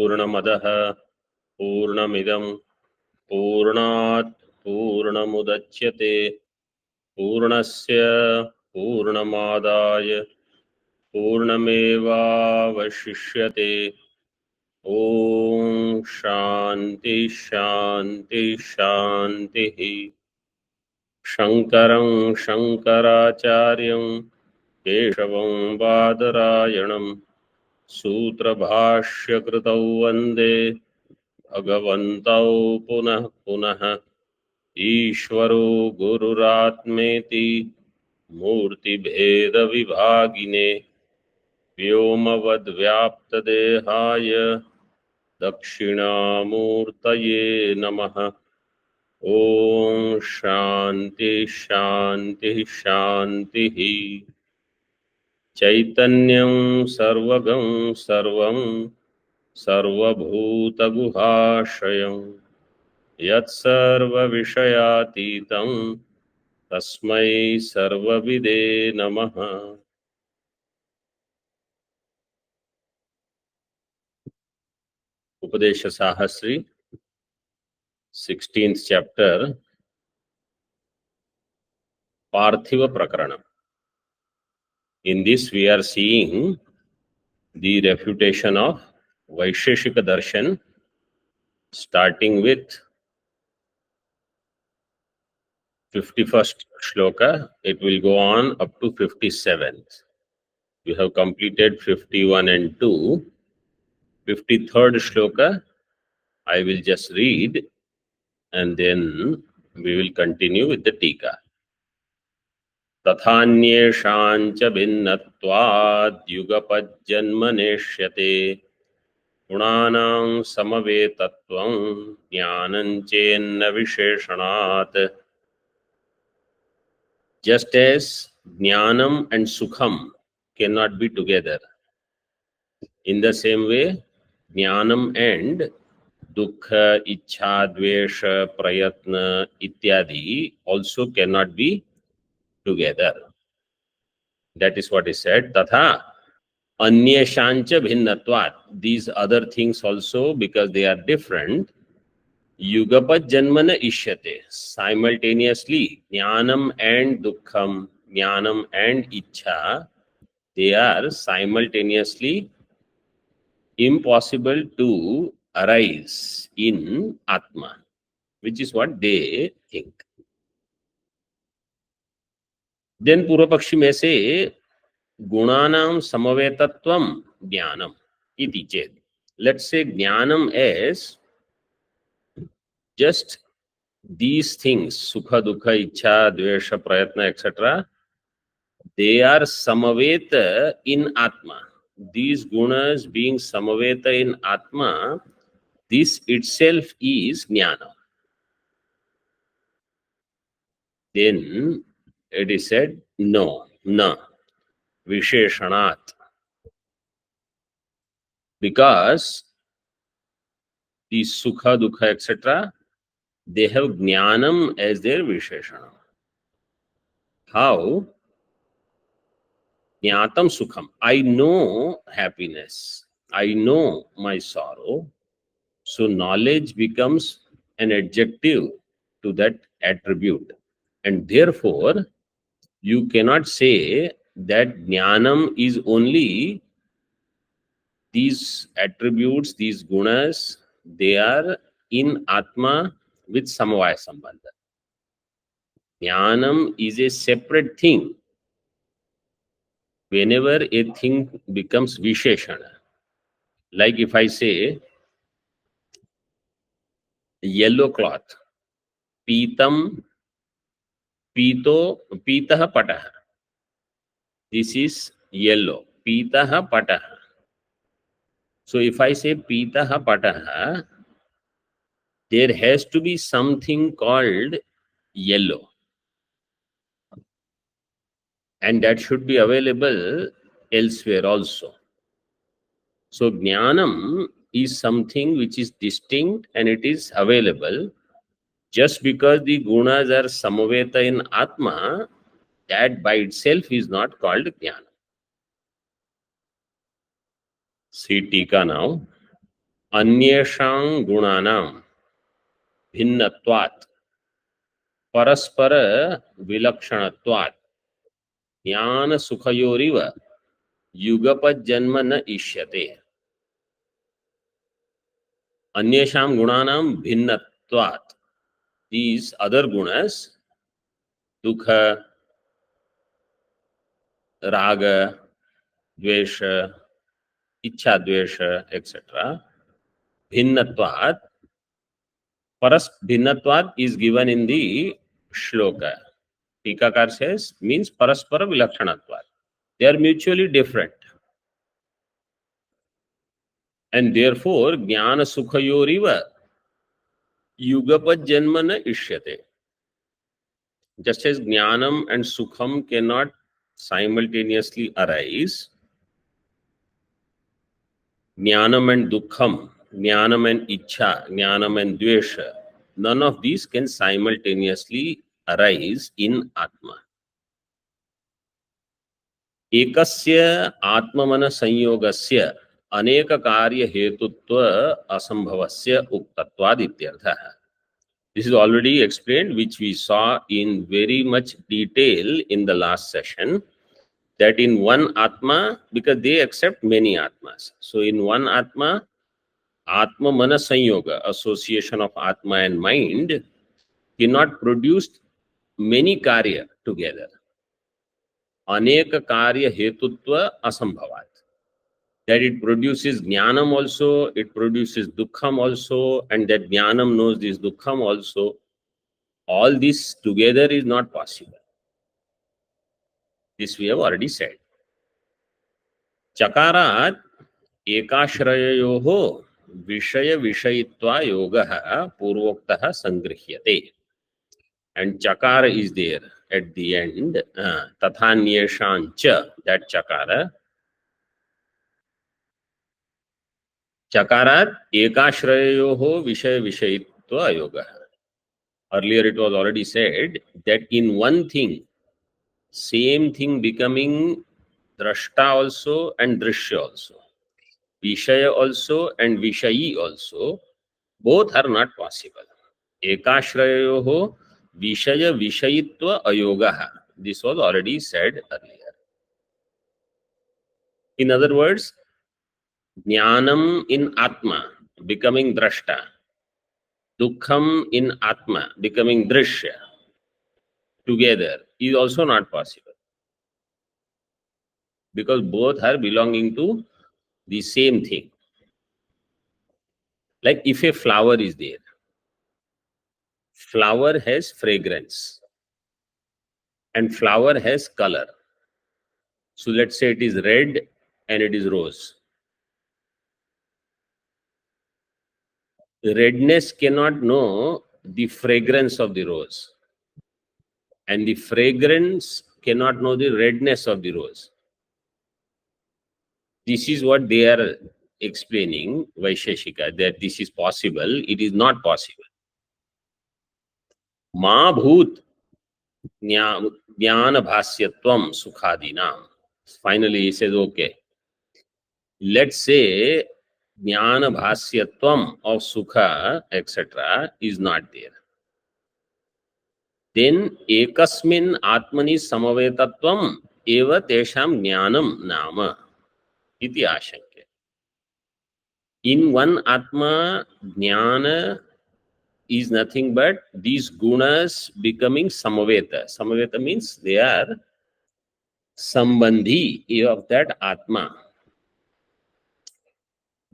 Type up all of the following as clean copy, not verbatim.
Purnamadaha Purnamidam Purnat Purnamudachyate Purnasya Purnamadaya Purnameva Vashishyate. Om Shanti Shanti Shanti. Shankaram Shankaracharyam Keshavam Badarayanam Sutra Bhashya Kritau Vande Bhagavantau Punah Punah Ishvaro Gururatmeti Murti Bheda Vibhagine Vyomavad Vyapta Dehaya Dakshinamurtaye Namaha. Om Shanti Shanti Shanti. Chaitanyam Sarvagam Sarvam Sarvabhutaguhashayam Yat Sarva Vishayatitam Tasmai Sarvavide Namaha. Upadeshasahasri, 16th chapter, Parthiva Prakarana. In this we are seeing the refutation of Vaisheshika Darshan, starting with 51st shloka. It will go on up to 57th. We have completed 51 and 2. 53rd shloka, I will just read and then we will continue with the Teeka. Tathanyeshancha भिन्नत्वाद् युगपज्जन्मनेष्यते गुणानां समवेतत्वं ज्ञानं चेन्न विशेषणात्. Just as Jnanam and Sukham cannot be together, in the same way, Jnanam and Dukkha, Ichha, Dvesha, Prayatna, Ityadi also cannot be together. That is what is said. Tatha Anyeshancha Bhinnatvat. These other things also, because they are different, Yugapat Janmana Ishyate. Simultaneously, Jnanam and Dukkham, Jnanam and Ichha, they are simultaneously impossible to arise in Atma, which is what they think. Then Purvapakshi may say, Gunanam Samavetatvam Jnanam iti ched. Let's say Jnanam as just these things, Sukha, Dukha, Ichha, Dvesha, Prayatna, etc., they are Samaveta in Atma. These gunas being Samaveta in Atma, this itself is Jnana. Then it is said, no, na, Visheshanat. Because these Sukha, Dukha, etc., they have Jnanam as their Visheshana. How? Jnatam Sukham. I know happiness. I know my sorrow. So knowledge becomes an adjective to that attribute. And therefore, you cannot say that Jnanam is only these attributes, these gunas, they are in Atma with Samavaya Sambandha. Jnanam is a separate thing. Whenever a thing becomes Visheshana, like if I say yellow cloth, Pitam, Pito, Pitaha Pataha. This is yellow. Pitaha Pataha. So if I say Pitaha Pataha, there has to be something called yellow. And that should be available elsewhere also. So Jnanam is something which is distinct and it is available. Just because the gunas are Samaveta in Atma, that by itself is not called Jnana. See Teeka now. अन्येषां गुणानां भिन्नत्वात् परस्पर विलक्षणत्वात् ज्ञान सुखयोरिव युगपज्जन्म न इष्यते. अन्येषां गुणानां भिन्नत्वात्, these other gunas, dukha, raga, dvesha, ichha dvesha, etc. Bhinnatvat, paras bhinnatvat is given in the shloka. Teekakar says means paraspara vilakshanatvat. They are mutually different. And therefore, jnana sukhayoriva yugapat janmana ishyate. Just as jnanam and sukham cannot simultaneously arise, jnanam and dukkham, jnanam and ichha, jnanam and dvesha, none of these can simultaneously arise in Atma. एकस्य आत्ममन संयोगस्य अनेक कार्य हेतुत्व असंभवस्य उक्तत्वाद इत्यर्थः. This is already explained, which we saw in very much detail in the last session, that in one Atma, because they accept many Atmas. So in one Atma, Atma Mana Sanyoga, association of Atma and mind, cannot produce many karya together. Aneka karya hetutva asambhavat. That it produces jnanam also, it produces dukkham also, and that jnanam knows this dukkham also. All this together is not possible. This we have already said. Chakarat ekashrayayoho vishaya vishayitva yogaha purvoktah sangrihyate. And chakara is there at the end. Tathanyeshancha, that chakara. Chakarat ekashrayayoho vishaya vishayitva yogaha. Earlier it was already said that in one thing, same thing becoming drashta also and drishya also, vishaya also and vishayi also, both are not possible. Ekashrayoho vishaya vishayitva ayogaha. This was already said earlier. In other words, jnanam in Atma becoming drashta, dukkham in Atma becoming drishya together is also not possible, because both are belonging to the same thing. Like if a flower is there, flower has fragrance and flower has color. So let's say it is red and it is rose. Redness cannot know the fragrance of the rose, and the fragrance cannot know the redness of the rose. This is what they are explaining, Vaisheshika, that this is possible. It is not possible. Ma bhoot jnana bhasyatvam sukhadinam. Finally, he says, okay, let's say jnana bhasyatvam of sukha, etc., is not there. Then ekasmin atmani samavetatvam eva tesham jnanam nama iti ashankya. In one Atma, jnana is nothing but these gunas becoming samaveta. Samaveta means they are sambandhi of that Atma.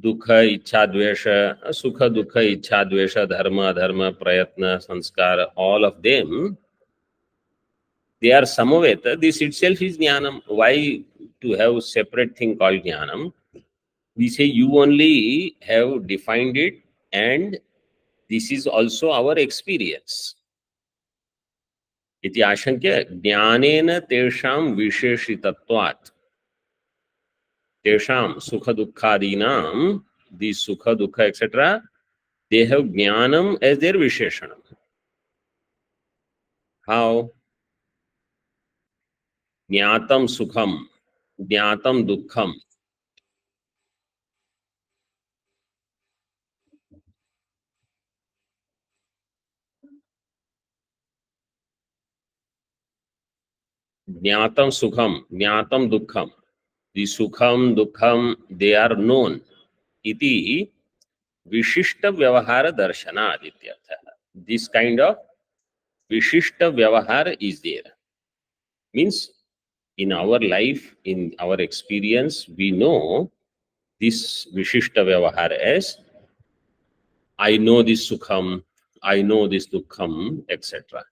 Dukha, ichha, dvesha, sukha, dukha, ichha, dvesha, dharma, dharma, prayatna, sanskara, all of them, they are samaveta. This itself is jnanam. Why to have separate thing called jnanam? We say you only have defined it, and this is also our experience. Iti ashankya jnanena tesham visheshitatvat. Tesham sukha dukkhadinam, these sukha, dukha, etc., they have jnanam as their visheshanam. How? Jnatam sukham, jnatam dukkham. Jnatam sukham, jnatam dukkham. The sukham, dukkham, they are known. Iti Vishishta Vyavahara Darshana Adityartha. This kind of Vishishta Vyavahara is there. Means in our life, in our experience, we know this Vishishta Vyavahara as I know this Sukham, I know this Dukkham, etc.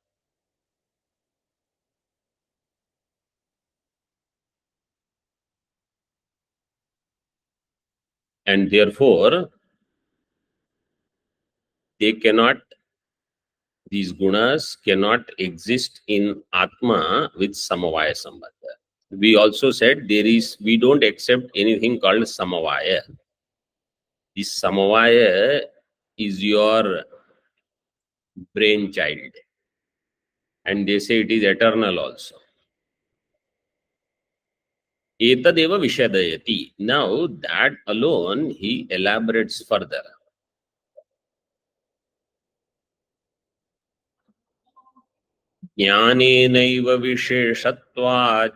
And therefore, they cannot, these gunas cannot exist in Atma with Samavaya Sambandha. We also said we don't accept anything called Samavaya. This Samavaya is your brainchild. And they say it is eternal also. Etadeva Vishadayati. Now that alone he elaborates further. Jnanenaiva Visheshatvat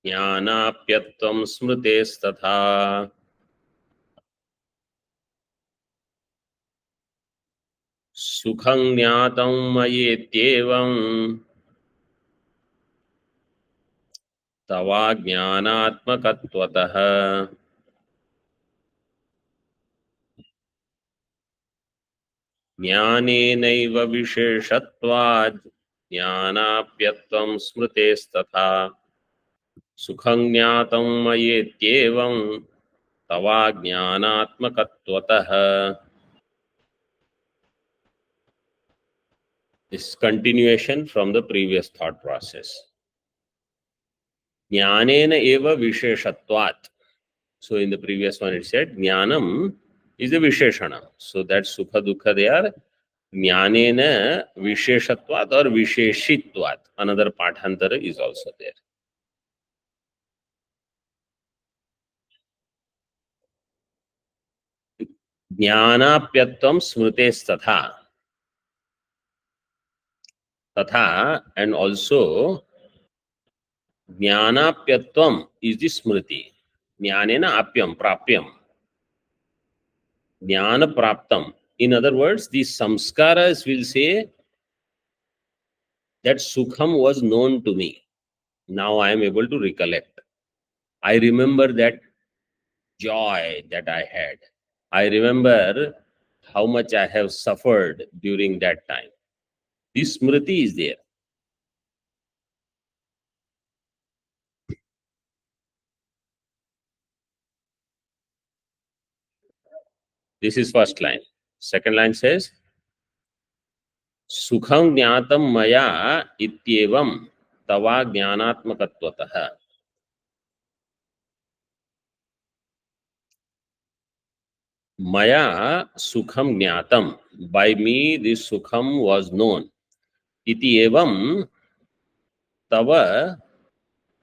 Jnanapyatvam Smritestatha Sukham Jnatam Mayetyevam Tava Jnanatmakatvatah Jnanenaiva Visheshatvat Jnanapyatvam Smritestatha Sukham Jnatam Mayetyevam Tava Jnanatmakatvatah. This continuation from the previous thought process. Jnanena eva visheshatvat. So in the previous one it said Jnanam is the Visheshana. So that Sukha Dukha they are Jnanena Visheshatvat or Visheshitvat. Another Pathantara is also there. Jnanapyatvam Smrutes Tatha. Tatha, and also Jnanapyatvam is the Smriti. Jnanena apyam, prapyam. Jnana praptam. In other words, the samskaras will say that Sukham was known to me. Now I am able to recollect. I remember that joy that I had. I remember how much I have suffered during that time. This smriti is there. This is first line. Second line says, Sukham jnatam maya ityevam tava jnanatmakatvatah. Maya sukham jnatam. By me this sukham was known. Iti evam tava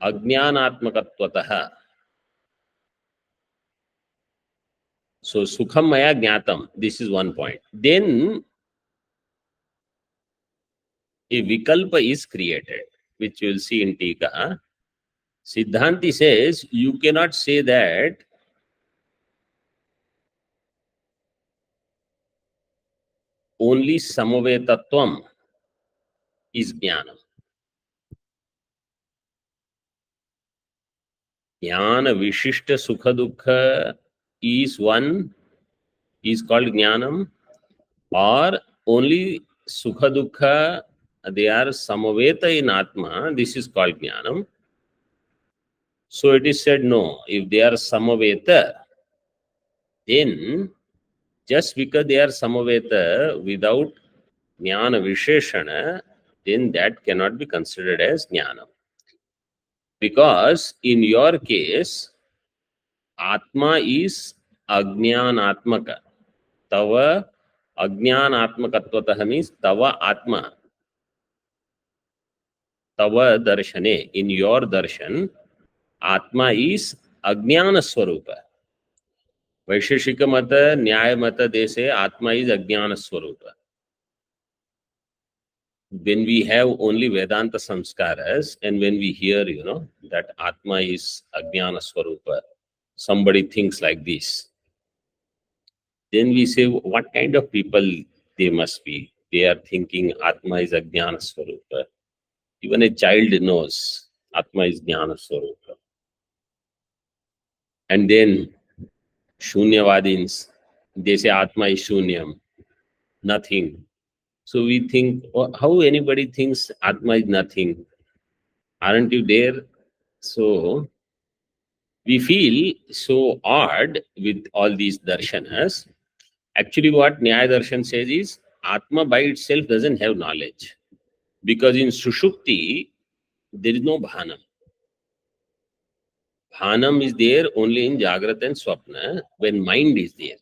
ajnanatmakatvatah. So sukham maya jnatam. This is one point. Then a vikalpa is created, which you will see in Teeka. Siddhanti says you cannot say that only samavetatvam is jnana. Jnana vishishta sukha dukha is one, is called jnanam, or only sukha dukha they are samaveta in atma, this is called jnanam. So it is said no, if they are samaveta, then just because they are samaveta without jnana visheshana, then that cannot be considered as jnana. Because in your case, Atma is Ajnanatmaka. Tava Ajnanatmakatvatah means Tava Atma. Tava Darshane. In your darshan, Atma is Ajnana Swarupa. Vaisheshika Mata, Nyaya Mata, they say Atma is Ajnana Swarupa. When we have only Vedanta samskaras, and when we hear, that Atma is Ajnana Swarupa, somebody thinks like this, then we say, what kind of people they must be? They are thinking Atma is Ajnana Swarupa. Even a child knows Atma is Jnana Swarupa. And then Shunyavadins, they say Atma is Shunyam, nothing. So we think, oh, how anybody thinks Atma is nothing? Aren't you there? So we feel so odd with all these darshanas. Actually, what Nyaya Darshan says is Atma by itself doesn't have knowledge. Because in Sushupti, there is no Bhanam. Bhanam is there only in Jagrata and Swapna when mind is there.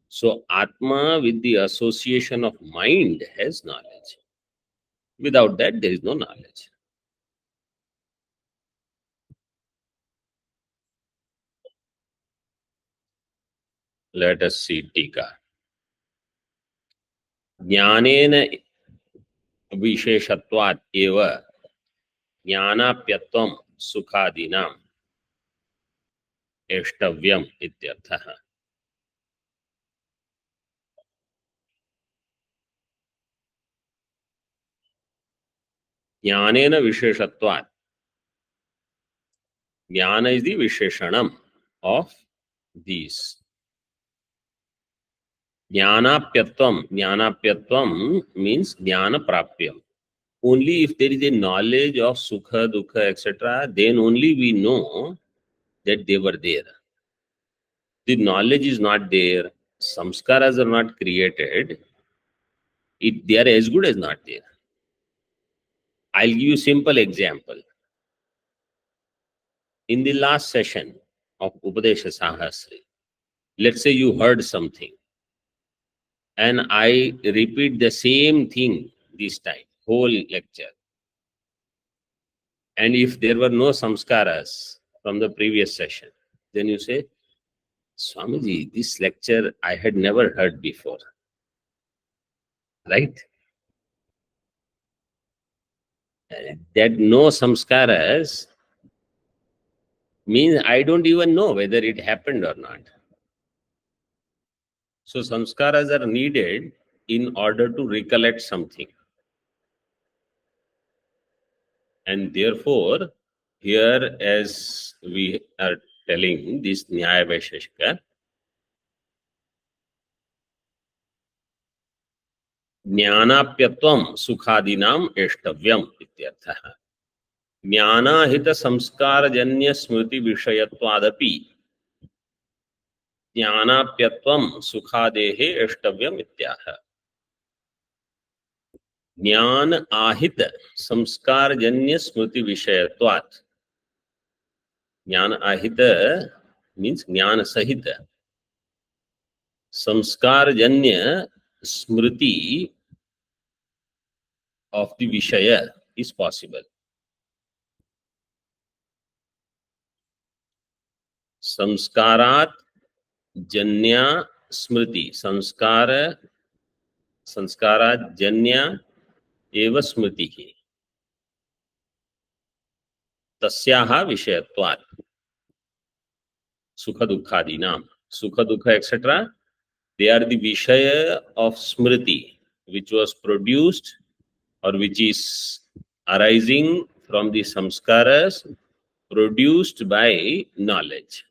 So Atma with the association of mind has knowledge. Without that, there is no knowledge. Let us see Teeka. Jnanena visheshatvat eva jnanapyatvam sukhadinam eshtavyam ityarthaha. Jnanena visheshatvat. Jnana is the visheshanam of these. Jnanapyatvam means jnana prapyam. Only if there is a knowledge of sukha, dukha, etc., then only we know that they were there. The knowledge is not there, samskaras are not created, they are as good as not there. I'll give you a simple example. In the last session of Upadeshasahasri, let's say you heard something, and I repeat the same thing this time, whole lecture. And if there were no samskaras from the previous session, then you say, Swamiji, this lecture I had never heard before. Right? That no samskaras means I don't even know whether it happened or not. So samskaras are needed in order to recollect something. And therefore, here as we are telling this Nyaya Vaisheshika, Jnanapyatvam sukhadinam eshtavyam ityarthaha. Jnanahita samskarajanya smriti vishayattvadapi Jnanapyatvam sukhadehe eshtavyam ityaha. Jnana ahita samskarajanya smriti vishayatvat. Jnana ahita means jnana sahita. Samskarajanya smriti of the Vishaya is possible. Samskarat janya smriti. Samskara janya eva smriti. Tasyaha vishayatvat. Sukha dukhadinam. Sukha dukha etc. They are the Vishaya of smriti, which was produced or which is arising from the samskaras produced by knowledge.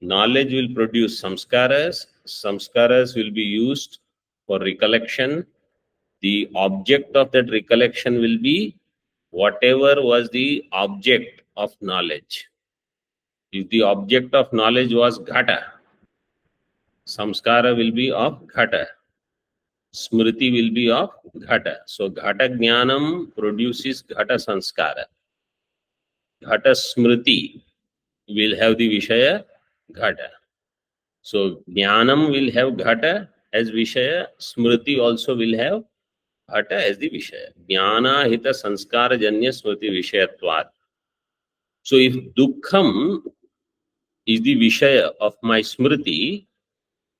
Knowledge will produce samskaras. Samskaras will be used for recollection. The object of that recollection will be whatever was the object of knowledge. If the object of knowledge was ghata, samskara will be of ghata. Smriti will be of ghata. So ghata jnanam produces ghata sanskara. Ghata smriti will have the Vishaya ghata. So jnanam will have ghata as Vishaya, smriti also will have ghata as the Vishaya. Jnana hita sanskara janya smriti vishayatvat. So if dukkham is the Vishaya of my smriti,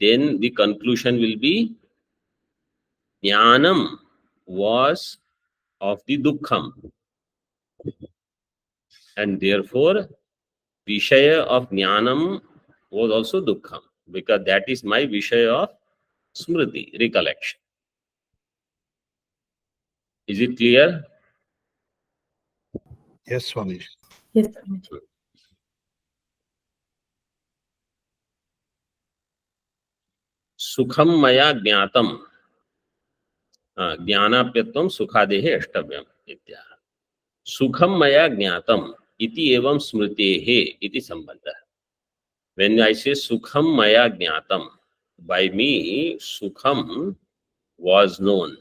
then the conclusion will be jnanam was of the dukkham, and therefore Vishaya of Jnanam was also dukkham, because that is my Vishaya of Smriti, recollection. Is it clear? Yes, Swami. Yes, Swamiji. Sukham maya jnatam. Jnanapyatvam sukhadehe ashtavyam. Ityah. Sukham maya jnatam iti evam smritehe iti sambandha. When I say Sukham maya jnatam, by me Sukham was known.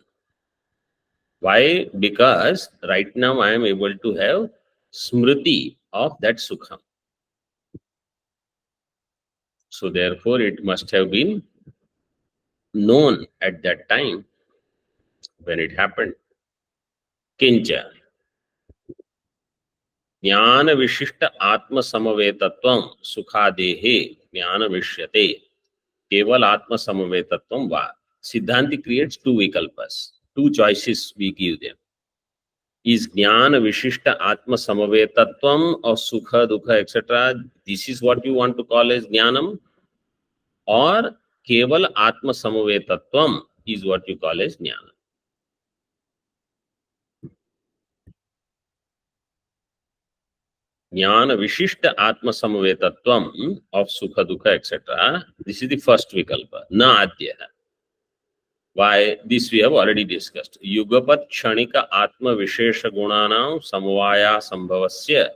Why? Because right now I am able to have smriti of that Sukham. So therefore it must have been known at that time when it happened. Kincha. ज्ञान विशिष्ट आत्म समवेतत्वं सुखादेहे ज्ञान विष्यते केवल आत्म समवेतत्वं वा. Siddhanti creates two vikalpas, two choices we give them. Is jnana vishishta atma samavetatvam or sukha, dukha, etc. This is what you want to call as jnanam, or keval atma samavetatvam is what you call as jnana. Jnana vishishta atma samavetatvam of sukha, dukha, etc. This is the first vikalpa, na adhyaha. Why? This we have already discussed. Yugapat kshanika atma vishesha gunanam samvaya sambhavasya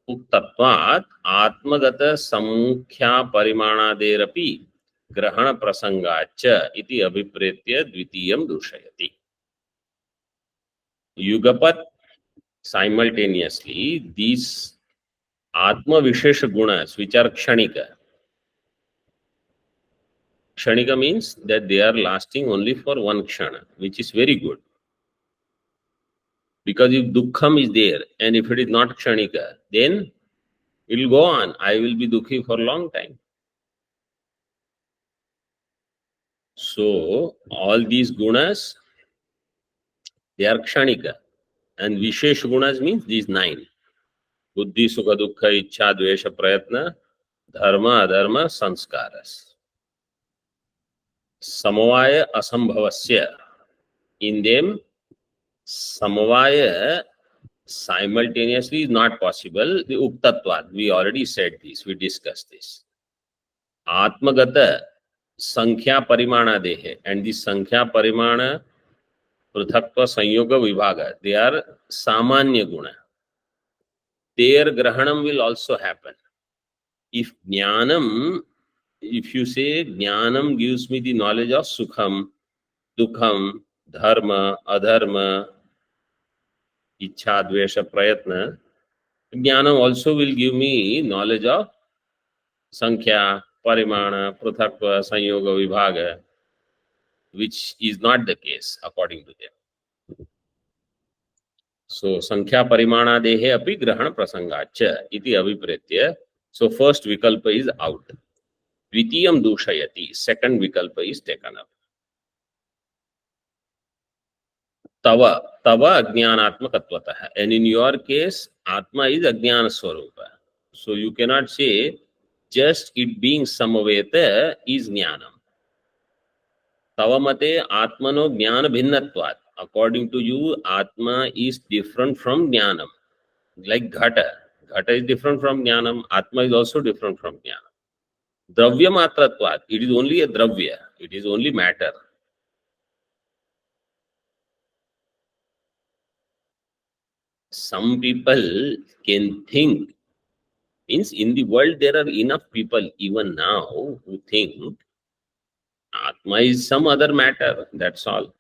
uktatvat atmagata samkhya parimanaderaphi grahana prasangacha iti abhipretya dvitiyam dushayati. Yugapat, simultaneously, these atma vishesha gunas which are kshanika. Kshanika means that they are lasting only for one kshana, which is very good. Because if dukkham is there, and if it is not kshanika, then it will go on. I will be dukhi for a long time. So, all these gunas, they are kshanika. And vishesh gunas means these 9. Buddhi, sukha, dukkha, ichha, dvesha, prayatna, dharma, adharma, sanskaras. Samavaya asambhavasya. In them, samavaya simultaneously is not possible. The uktatvat, we already said this, we discussed this. Atmagata sankhya parimana dehe, and the sankhya parimana prithakva sanyoga vibhaga, they are samanya guna. Their grahanam will also happen. If jnanam, if you say jnanam gives me the knowledge of sukham, dukham, dharma, adharma, ichha, dvesha, prayatna, jnanam also will give me knowledge of sankhya, parimana, prithakva, sanyoga, vibhaga, which is not the case according to them. So, sankhya parimana dehe api grahana prasangacha iti abhipretya. So, first vikalpa is out. Dvitiyam dushayati, second vikalpa is taken up. Tava ajnanatmakatvatah. And in your case, Atma is ajnana swarupa. So, you cannot say just it being samaveta is jnanam. Tavamate atmano jnana bhinnatvat. According to you, Atma is different from jnanam. Like ghata. Ghata is different from jnanam. Atma is also different from jnanam. Dravya matratvat. It is only a dravya. It is only matter. Some people can think, means in the world there are enough people even now who think Atma is some other matter, that's all.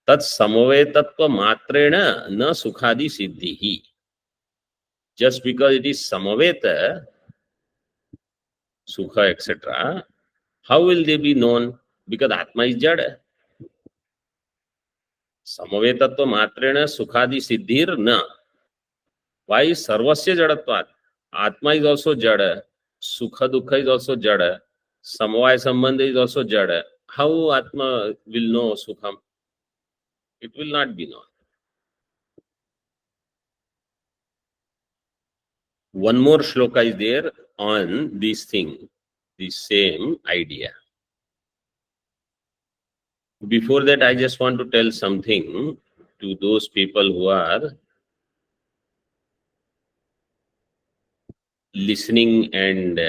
Tat samavetatva matrena na sukhadi siddhihi. Just because it is samaveta, sukha, etc., how will they be known? Because Atma is jada. Samavetatva matrena sukhadi siddhir na. Why? Sarvasya jadatvat. Atma is also jada. Sukha dukha is also jada. Samvaya sambandha is also jada. How Atma will know Sukham? It will not be known. One more shloka is there on this thing, the same idea. Before that, I just want to tell something to those people who are listening and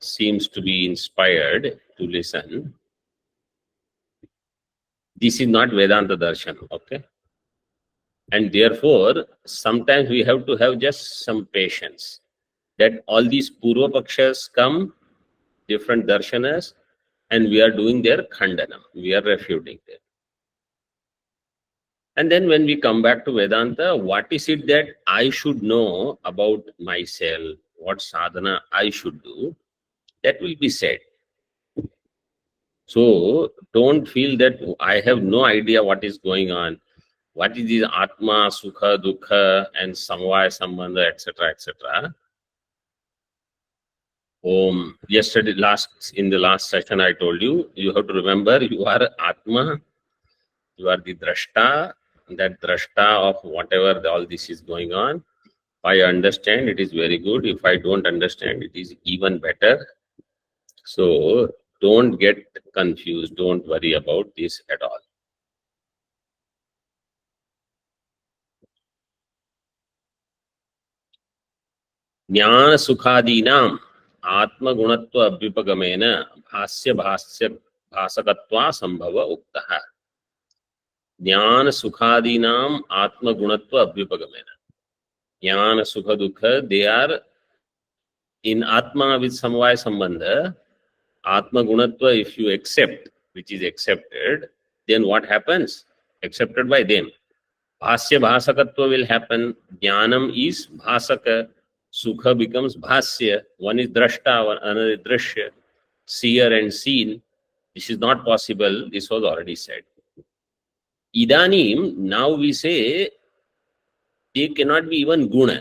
seems to be inspired to listen. This is not Vedanta Darshan, okay? And therefore, sometimes we have to have just some patience that all these Purva Pakshas come, different darshanas, and we are doing their khandanam. We are refuting them. And then when we come back to Vedanta, what is it that I should know about myself? What sadhana I should do? That will be said. So don't feel that I have no idea what is going on. What is this Atma, Sukha, Dukha, and Samvaya, Sambandha, etc., etc. Yesterday, in the last session, I told you, you have to remember you are Atma, you are the Drashta, that Drashta of whatever all this is going on. If I understand, it is very good. If I don't understand, it is even better. So don't get confused. Don't worry about this at all. ज्ञान सुखादीनाम आत्मगुणत्व अभ्युपगमेन भाष्य भाष्य भासकत्वा संभव उक्तः ज्ञान सुखादीनाम आत्मगुणत्व अभ्युपगमेन ज्ञान सुख दुख they are in atma with samvaya sambandha atma gunatva if you accept which is accepted then what happens accepted by them bhasya bhasakatva will happen jnanam is bhasaka sukha becomes bhasya one is drashta one another is drashya seer and seen this is not possible this was already said idanim now we say they cannot be even guna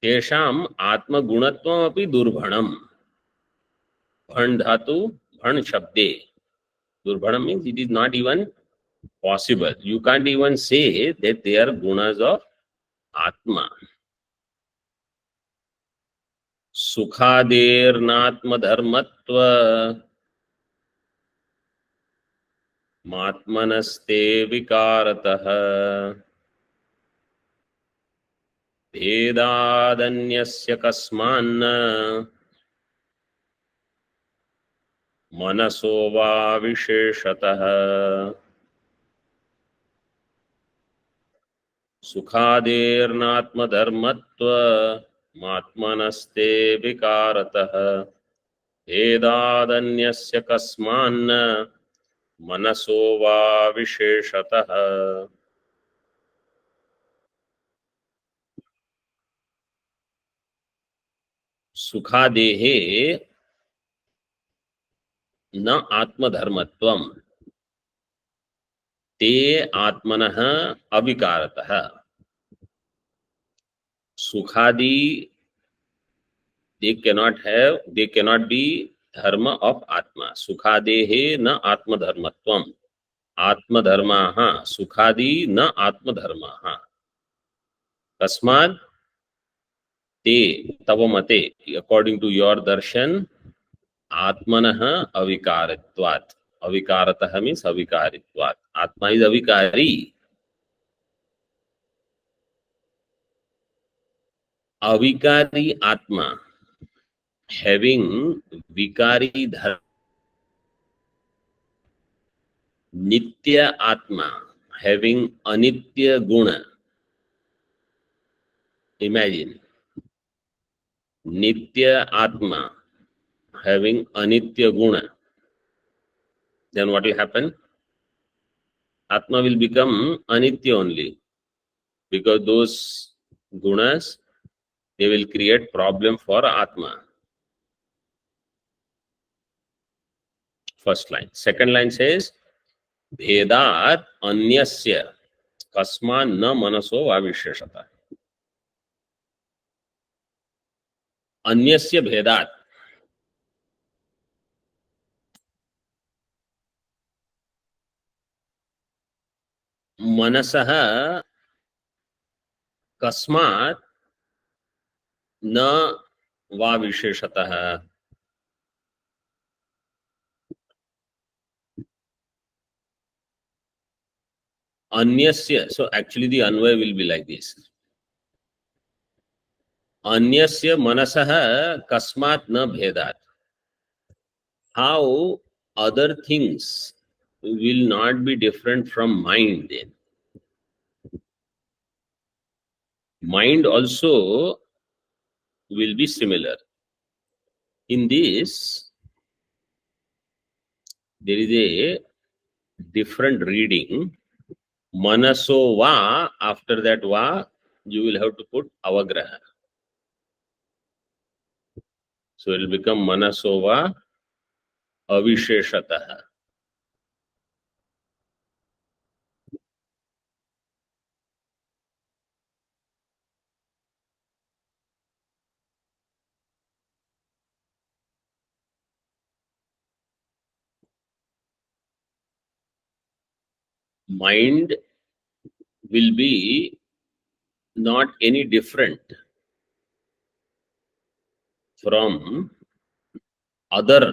तेषाम आत्मगुणत्वमपि दुर्भणम भण धातु भण शब्दे दुर्भणम means it is not even possible you can't even say that they are gunas of atma सुखादेर्नात्म धर्मत्व मात्मनस्ते विकारतः भेदादन्यस्य कस्मान्न मनसो वा विशेषतः सुखादेर्नात्मधर्मत्व मात्मनस्ते विकारतः भेदादन्यस्य कस्मान्न मनसो वा विशेषतः सुखादेहे न आत्मधर्मत्वम ते आत्मनः अविकारतः सुखादि they cannot be dharma of atma sukhadehe na atma dharmatvam atma dharmaha sukhadi na atma dharmaha tasmad te tava mate according to your darshan atmanah avikaritvat avikaratah means avikaritvat atma is avikari avikari atma having vikari dharma nitya atma having anitya guna imagine nitya atma having anitya guna then what will happen atma will become anitya only because those gunas they will create problem for atma first line second line says भेदात अन्यस्य कस्मात् न मनसो वाविशेषता अन्यस्य भेदात मनसः कस्मात् न वा विशेषतः. Anyasya, so actually the Anvay will be like this. Anyasya manasah kasmat na bhedat. How other things will not be different from mind then. Mind also will be similar. In this, there is a different reading. Manaso va, after that va, you will have to put avagraha. So it will become manaso va avisheshataha. Mind will be not any different from other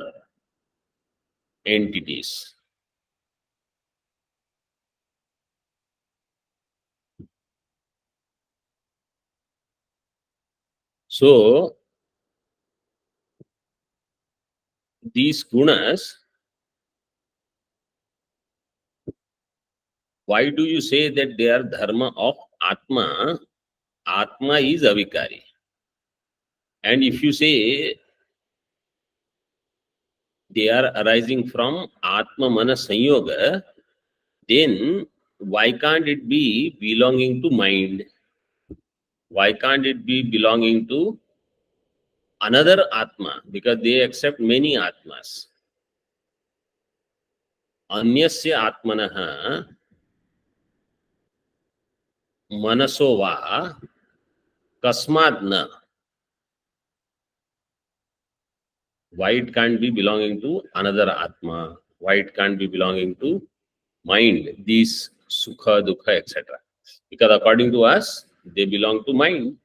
entities. So these gunas, why do you say that they are dharma of Atma? Atma is avikari. And if you say they are arising from Atma Mana Sanyoga, then why can't it be belonging to mind? Why can't it be belonging to another Atma? Because they accept many Atmas. Anyasya Atmanaha Manaso va Kasmad na. Why it can't be belonging to another Atma? Why it can't be belonging to mind? These Sukha, Dukha, etc. Because according to us, they belong to mind.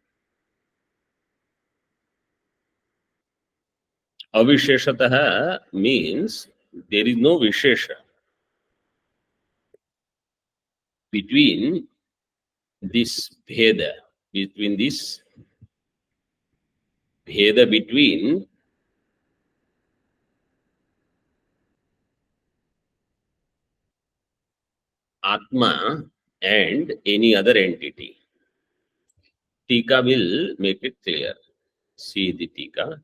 Avisheshataha means there is no Vishesha between this Bheda, between this Bheda between Atma and any other entity. Teeka will make it clear. See the Teeka.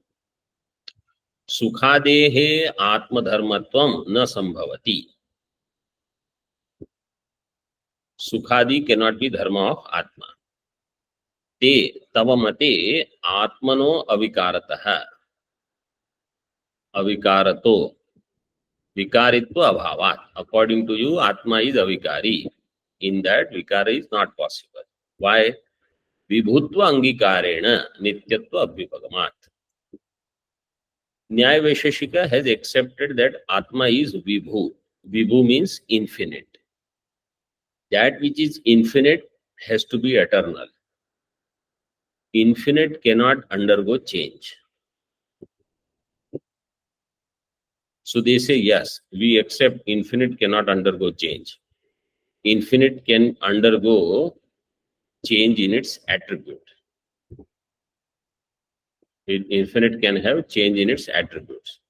सुखादेहे आत्मधर्मत्वं न संभवति. सुखादि cannot be dharma of Atma. ते तव मते आत्मनो अविकारतः. अविकारतो विकारित्व अभावात्. According to you, Atma is avikari. In that, vikara is not possible. Why? विभुत्व अंगीकारेण नित्यत्व अभ्युपगमात्. Nyaya Vaisheshika has accepted that Atma is Vibhu. Vibhu means infinite. That which is infinite has to be eternal. Infinite cannot undergo change. So they say, yes, we accept infinite cannot undergo change. Infinite can undergo change in its attribute. Infinite can have change in its attributes.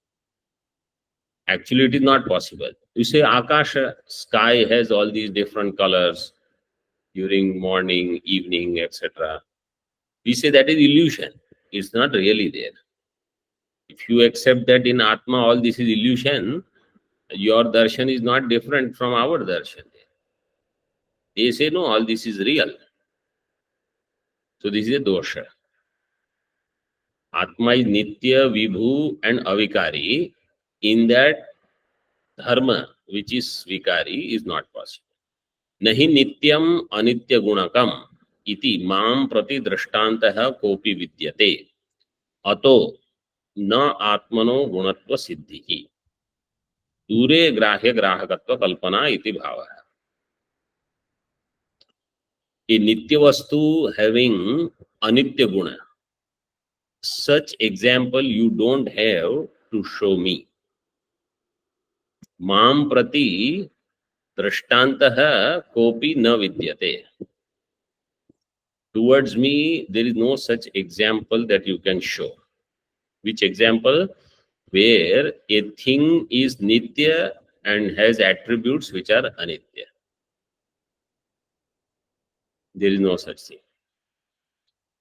Actually, it is not possible. You say Akasha, sky has all these different colors during morning, evening, etc. We say that is illusion. It's not really there. If you accept that in Atma all this is illusion, your darshan is not different from our darshan. They say no, all this is real. So this is a dosha. Atma is Nitya, Vibhu and Avikari. In that, dharma, which is Vikari, is not possible. Nahi Nityam Anitya Gunakam iti mam prati drashtantaha kopi vidyate. Ato na atmano gunatva siddhi. Dure grahya grahakatva kalpana iti bhava. A nitya vastu having anitya guna. Such example you don't have to show me. Mam prati drashtantah kopi na vidyate. Towards me, there is no such example that you can show. Which example? Where a thing is nitya and has attributes which are anitya. There is no such thing.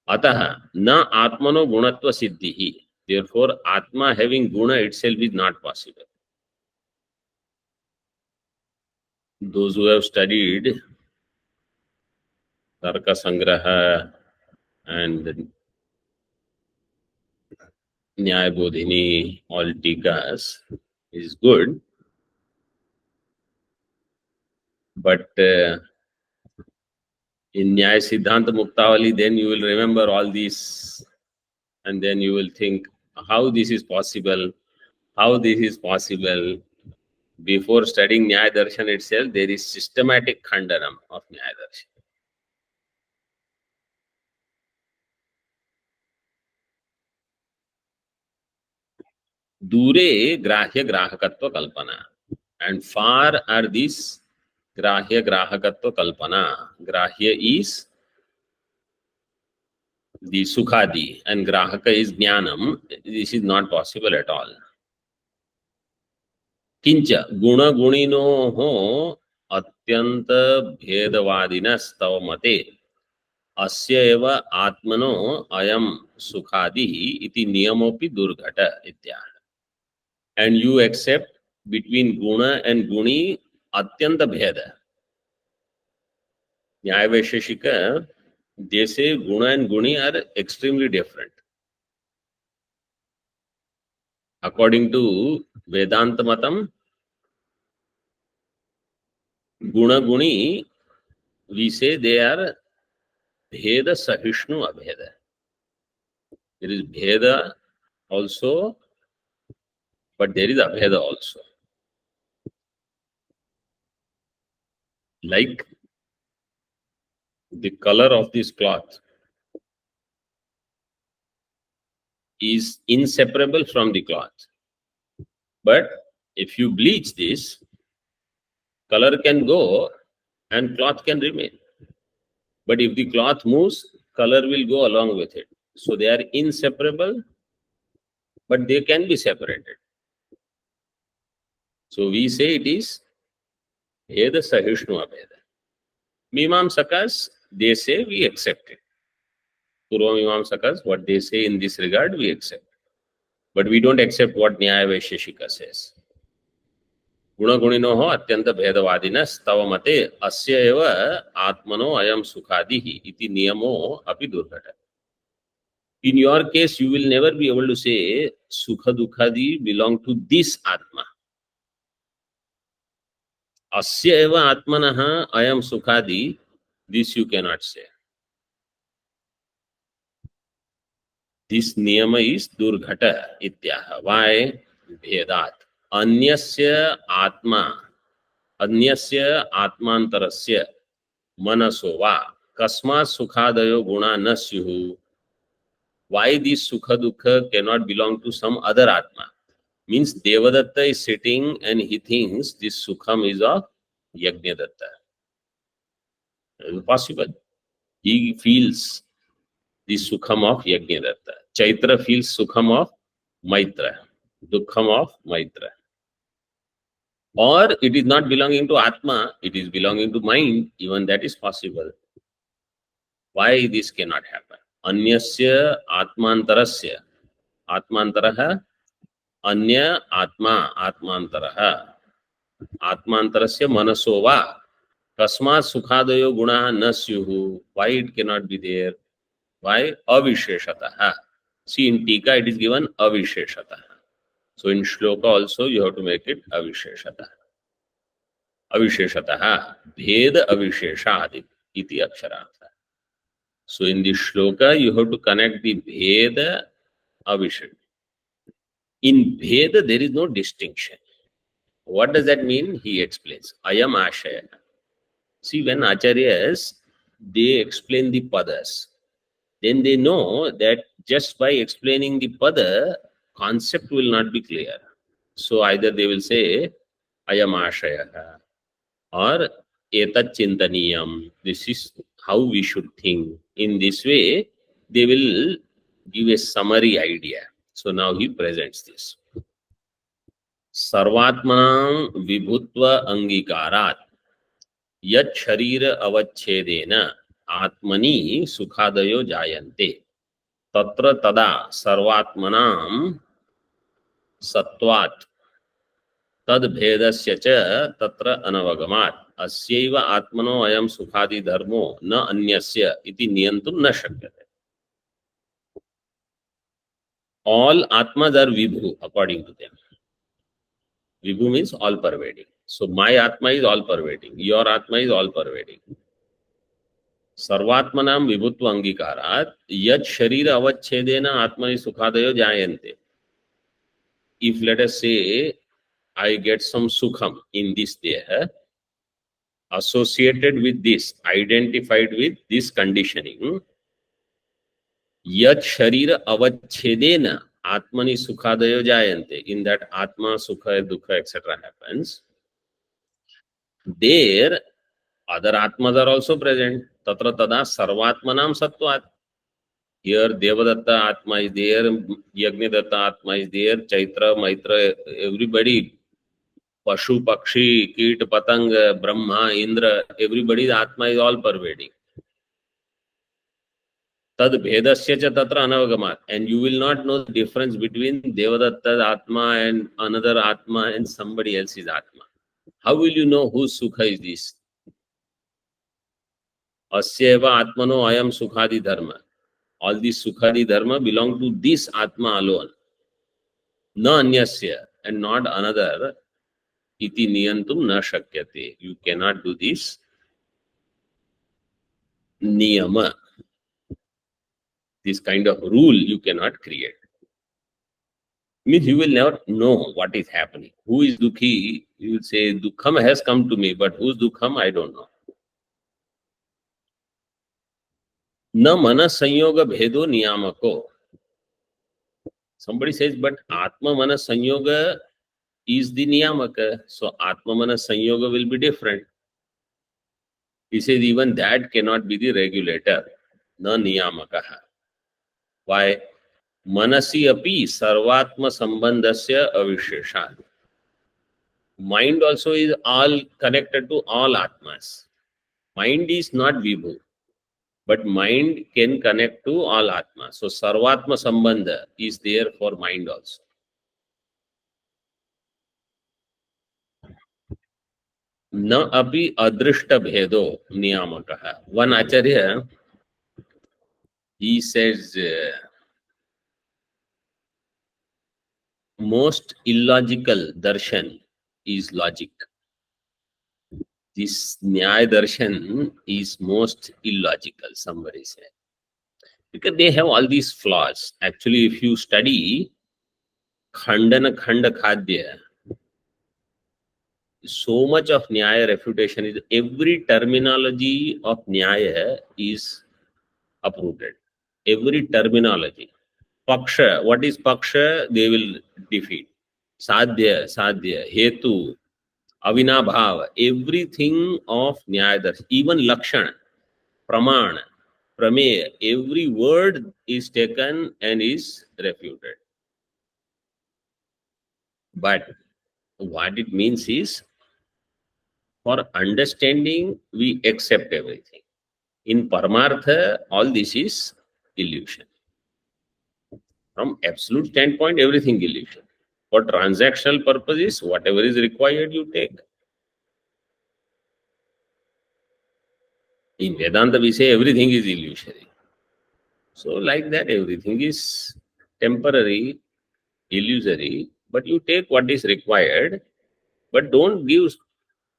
Ataha na atmano gunatva siddhihi. Therefore, atma having guna itself is not possible. Those who have studied Tarka Sangraha and Nyaya Bodhini, all Teekas, is good. But in Nyaya Siddhanta Muktavali, then you will remember all these and then you will think how this is possible, how this is possible. Before studying Nyaya Darshan itself, there is systematic khandanam of Nyaya Darshan. Dure grahya grahakatva kalpana. And far are these grahya grahakatva kalpana. Grahya is the sukhadi and grahaka is jnanam. This is not possible at all. Kincha guna gunino ho atyanta bhedavadinas mate asya eva atmano ayam sukhadi iti niyamopi durghata ityah. And you accept between guna and guni atyanta bheda. Nyaya Vaisheshika, they say guna and guni are extremely different. According to Vedanta Matam, guna guni, we say they are bheda sahishnu abheda. There is bheda also, but there is abheda also. Like the color of this cloth is inseparable from the cloth. But if you bleach this, color can go and cloth can remain. But if the cloth moves, color will go along with it. So they are inseparable, but they can be separated. So we say it is Bheda Sahishnu Abheda. Mimamsakas, they say we accept it. Purva Mimamsakas, what they say in this regard, we accept. But we don't accept what Nyaya Vaisheshika says. Guna guninoho atyanta bhedavadinas tava mate asya eva atmano ayam sukhadihi iti niyamo api durghata. In your case, you will never be able to say sukha dukhadi belong to this atma. Asya eva atmanaha ayam sukhadi, this you cannot say. This niyama is durghata ityaha. Why? Bhedat. Anyasya atmantarasya manaso va kasma sukhadayo guna nasyuhu. Why this sukha dukha cannot belong to some other atma? Means Devadatta is sitting and he thinks this sukham is of Yajnadatta. Impossible. He feels the sukham of Yajnadatta. Chaitra feels sukham of Maitra. Dukkham of Maitra. Or it is not belonging to Atma, it is belonging to mind. Even that is possible. Why this cannot happen? Anyasya atmantarasya. Atmantaraha. Anya atma atmantaraha. Atmantarasya manasova. Kasma sukhadayo gunaha nasyuhu. Why it cannot be there? Why? Avisheshataha. See, in Teeka it is given avisheshataha. So in shloka also you have to make it avisheshataha. Avisheshataha. Bheda avisheshad iti aksharartha. So in this shloka you have to connect the bheda avishesha. In bheda there is no distinction. What does that mean? He explains. Ayam ashaya. See, when acharyas they explain the padas. Then they know that just by explaining the pada, concept will not be clear. So either they will say ayam ashaya or etat chintaniyam. This is how we should think. In this way, they will give a summary idea. So now he presents this. Sarvatmanam vibhutva angikarat yat sharira avachedena atmani sukhadayo jayante tatra tada sarvatmanam satvat tad bhedasya cha tatra anavagamat asyaiva atmano ayam sukhadi dharmo na anyasya iti niyantum na shakyate. All atmas are vibhu according to them. Vibhu means all pervading. So my atma is all pervading, your atma is all pervading. Sarvatmanam vibhutva angikarat yat sharira avachedena atmani sukhadayo jayante. If let us say I get some sukham in this deha, associated with this, identified with this conditioning, yat sharira avachedena atmani sukhadayo jayante, in that atma, sukha, dukha, etc. happens, there other atmas are also present. Tatra tada sarvatmanam sattvat. Here Devadatta Atma is there, Yagnidatta Atma is there, Chaitra, Maitra, everybody, Pashu, Pakshi, Kit, Patang, Brahma, Indra, everybody's Atma is all pervading. Tad Bhedasya cha tatra anavagamat. And you will not know the difference between Devadatta's Atma and another Atma and somebody else's Atma. How will you know whose Sukha is this? Asyeva Atmano ayam Sukhadi Dharma. All these Sukhadi Dharma belong to this Atma alone. Na anyasya, and not another. Iti niyantum na shakyate. You cannot do this niyama. This kind of rule you cannot create. Means you will never know what is happening. Who is Dukhi? You will say, Dukham has come to me, but who's Dukham? I don't know. Na mana sanyoga bhedo niyamako. Somebody says, but Atma mana sanyoga is the niyamaka. So Atma mana sanyoga will be different. He says, even that cannot be the regulator. Na niyamakaha. Why? Manasi api sarvatma sambandhasya avishesha. Mind also is all connected to all atmas. Mind is not vibhu, but mind can connect to all atmas. So sarvatma sambandha is there for mind also. Na api adrishta bhedo niyamakaha. One acharya, he says, most illogical darshan is logic. This Nyaya darshan is most illogical, somebody said. Because they have all these flaws. Actually, if you study Khandana Khanda Khadya, so much of Nyaya refutation is, every terminology of Nyaya is uprooted. Every terminology. Paksha, what is Paksha? They will defeat. Sadhya, Sadhya, Hetu, Avinabhava, everything of Nyaya, even Lakshana, Pramana, Prameya, every word is taken and is refuted. But what it means is, for understanding, we accept everything. In Paramartha, all this is illusion. From absolute standpoint, everything illusion. For transactional purposes, whatever is required, you take. In Vedanta, we say everything is illusory. So like that, everything is temporary, illusory, but you take what is required, but don't give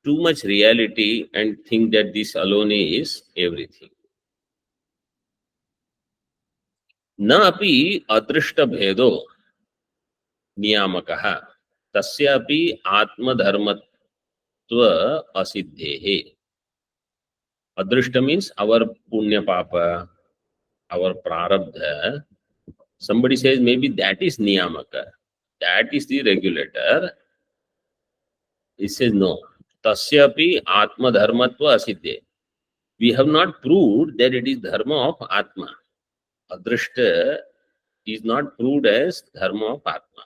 too much reality and think that this alone is everything. Na api adrishta bhedo niyamakaha tasyapi atma dharmatva asiddhehe. Adrishta means our punya papa, our prarabdha. Somebody says maybe that is niyamaka, that is the regulator. He says no. Tasyapi atma dharmatva asiddhe. We have not proved that it is dharma of atma. Adrishta is not proved as dharma of atma.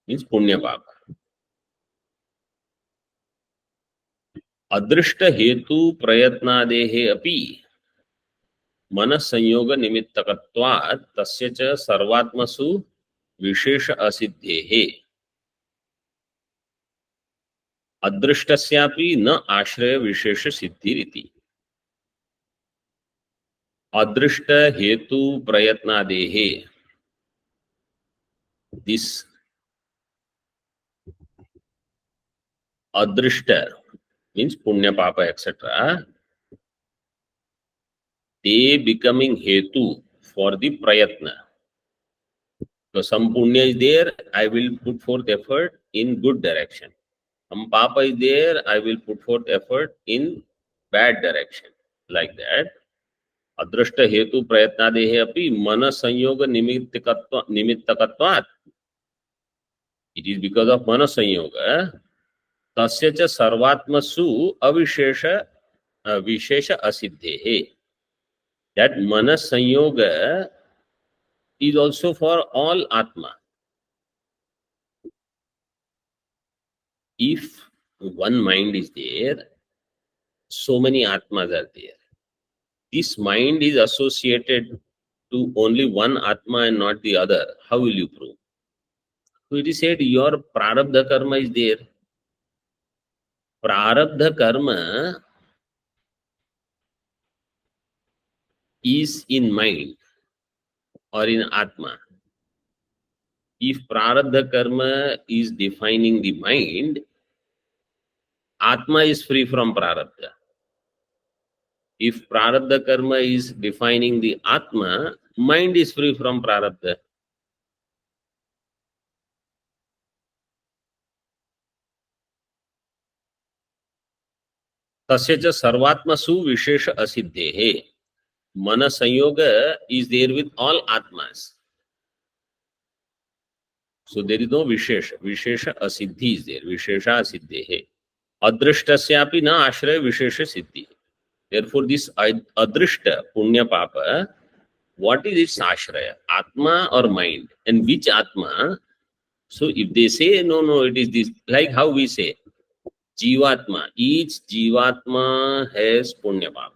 Means punya papa. Adrishta hetu prayatnadehe api मन संयोग निमित्तकत्वात् तस्य च सर्वात्मसु विशेष असिद्धेः अदृष्टस्यापि न आश्रय विशेष सिद्धिरिति. अदृष्ट हेतु प्रयत्नादेः, this अदृष्ट means punya papa etc. they becoming hetu for the prayatna. So some punya is there, I will put forth effort in good direction. Some papa is there, I will put forth effort in bad direction. Like that. Adrishta hetu prayatnadehe api mana sanyoga nimittakatvat. It is because of mana sanyoga. Tasya cha sarvatmasu avishesha vishesha asiddhehe. That mana sanyoga is also for all atma. If one mind is there, so many atmas are there. This mind is associated to only one atma and not the other. How will you prove? So it is said your prarabdha karma is there. Prarabdha karma is in mind or in atma. If prarabdha karma is defining the mind, atma is free from prarabdha. If prarabdha karma is defining the atma, mind is free from prarabdha. Tasya cha sarvatmasu vishesha asiddhehe. Mana sanyoga is there with all atmas. So there is no vishesha. Vishesha asiddhi is there. Vishesha asiddhehe. Adrishtasyapi na ashraya vishesha siddhi. Therefore, this adrishta, punya papa, what is its ashraya? Atma or mind? And which atma? So if they say, no, it is this, like how we say, jivatma. Each jivatma has punya papa.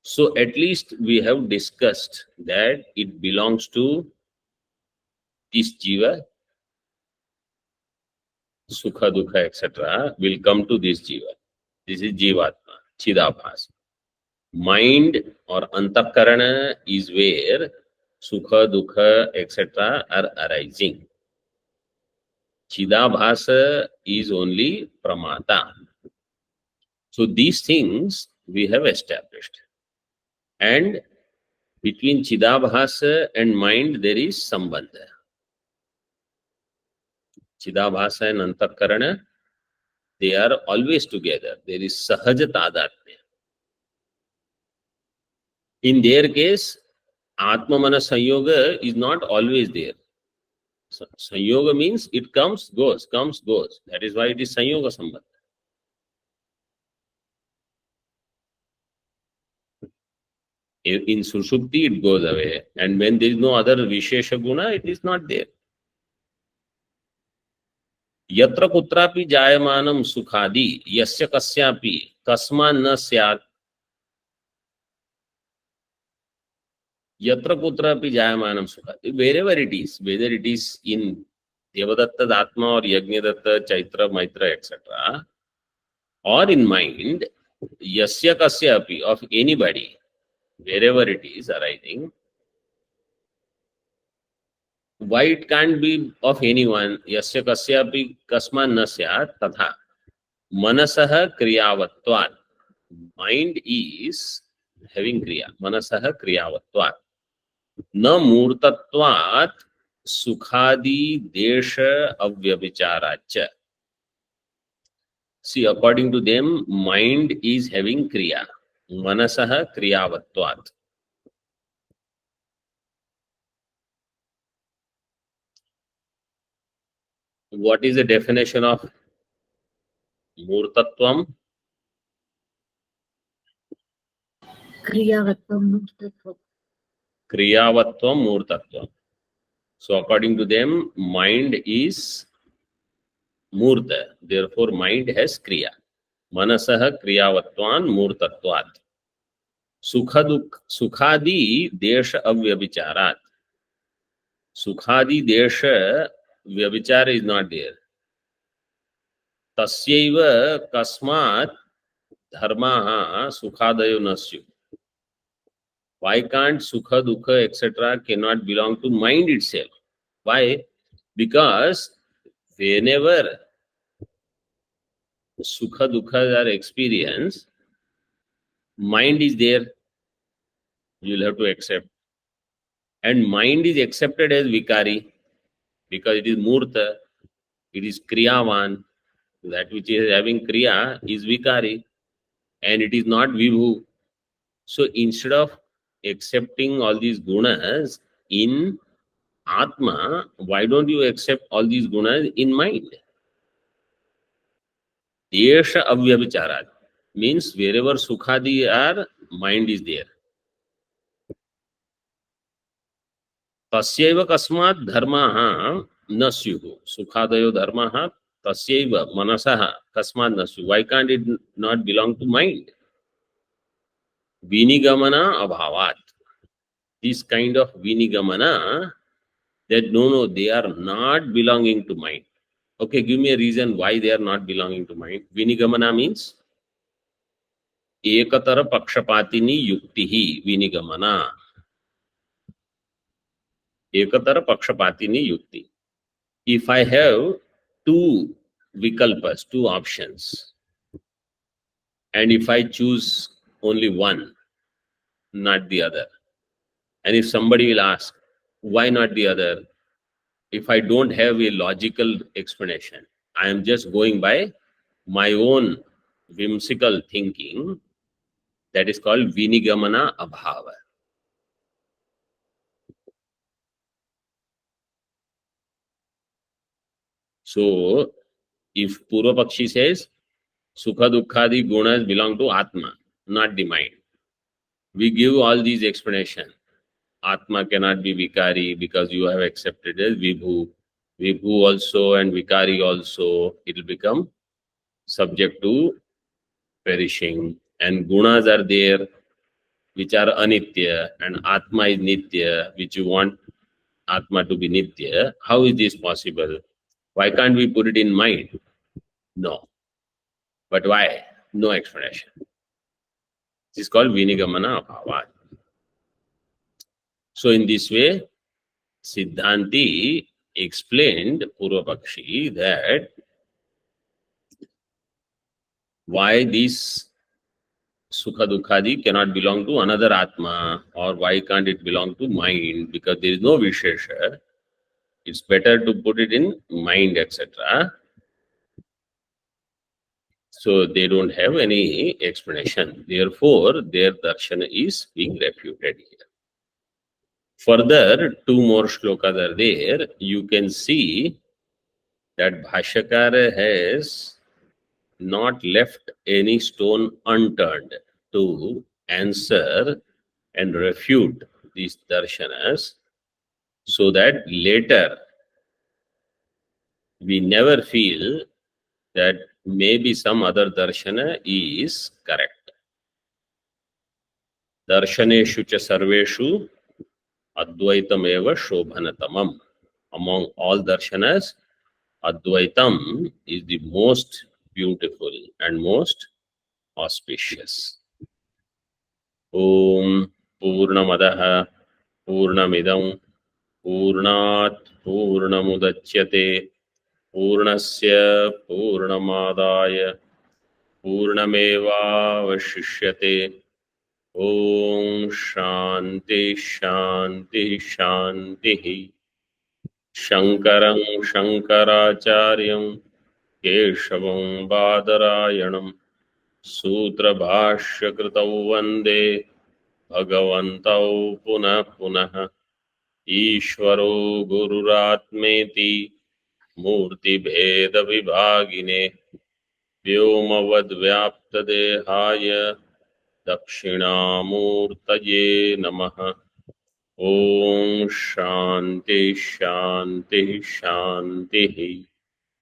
So at least we have discussed that it belongs to this jiva, sukha, dukha, etc. will come to this jiva. This is jivatma, chidabhas. Mind or antakarana is where sukha, dukha, etc. are arising. Chidabhasa is only pramata. So these things we have established. And between chidabhasa and mind there is sambandha. Chidabhasa and antakarana, they are always together. There is sahaja tadatmya. In their case, Atma Mana Sanyoga is not always there. Sanyoga means it comes, goes, comes, goes. That is why it is Sanyoga Sambandha. In Sushupti, it goes away. And when there is no other Vishesha Guna, it is not there. Yatra kutrapi jayamanam sukhadi yasya kasyapi kasman na syat. Yatra kutrapi jayamanam sukhadi. Wherever it is, whether it is in Devadatta Atma or Yajnadatta, Chaitra, Maitra, etc., or in mind, yasya kasyapi, of anybody, wherever it is arising, why it can't be of anyone? Yasya kasyapi kasman na syat tatha. Manasaha kriyavatvat. Mind is having kriya. Manasaha kriyavatvat. Na murtatvat sukhadi desha avyabhicharacha. See, according to them, mind is having kriya. Manasaha kriyavatvat. What is the definition of murtatvam? Kriyavatvam murtatvam. Kriyavatvam murtatvam. So according to them, mind is murta. Therefore, mind has kriya. Manasaha kriyavatvan murtatvat. Sukhadi desha avyabhicharat. Sukhadi desha vyabhichara is not there. Tasyaiva kasmat dharmaha sukhadayo nasyu. Why can't sukha, dukha, etc. cannot belong to mind itself? Why? Because whenever sukha, dukha are experienced, mind is there. You will have to accept. And mind is accepted as vikari because it is murta, it is kriyavan. That which is having kriya is vikari and it is not vibhu. So instead of accepting all these gunas in Atma, why don't you accept all these gunas in mind? Yesha avyabhicharat means wherever sukhadi are, mind is there. Tasyaiva kasmat dharmaha nasyuhu. Sukhadayo dharmaha tasyaiva manasaha kasmat nasyu. Why can't it not belong to mind? Vinigamana abhavat. This kind of vinigamana, that no, they are not belonging to mind. Okay, give me a reason why they are not belonging to mind. Vinigamana means ekatara pakshapatini yuktihi vinigamana. Ekatara pakshapatini yukti. If I have two vikalpas, two options, and if I choose only one, not the other, and if somebody will ask, why not the other? If I don't have a logical explanation, I am just going by my own whimsical thinking, that is called vinigamana abhava. So, if Purva Pakshi says, Sukha Dukkhadi gunas belong to Atma, not the mind. We give all these explanations. Atma cannot be Vikari because you have accepted as Vibhu. Vibhu also and Vikari also, it will become subject to perishing. And gunas are there which are anitya, and Atma is nitya, which you want Atma to be nitya. How is this possible? Why can't we put it in mind? No. But why? No explanation. This is called Vinigamana Abhava. So in this way, Siddhanti explained Purva Pakshi that why this Sukha Dukhadi cannot belong to another Atma, or why can't it belong to mind, because there is no Vishesha. It's better to put it in mind, etc. So they don't have any explanation. Therefore, their darshan is being refuted here. Further, two more shlokas are there. You can see that Bhashyakara has not left any stone unturned to answer and refute these darshanas, so that later we never feel that maybe some other darshana is correct. Darshaneshu cha sarveshu advaitam eva shobhanatamam. Among all darshanas, Advaitam is the most beautiful and most auspicious. Om Purnamadaha Purnamidam Purnat Purnamudachyate Purnasya Purnamadaya Purnameva Vashishyate. Om Shanti Shanti Shanti. Shankaram Shankaracharyam केशवं बादरायणं सूत्रभाष्यकृतौ वन्दे भगवन्तौ पुनः पुनः। ईश्वरो गुरुरात्मेति मूर्तिभेदविभागिने व्योमवद्व्याप्तदेहाय दक्षिणामूर्तये नमः। ॐ शान्ति शान्ति शान्तिः।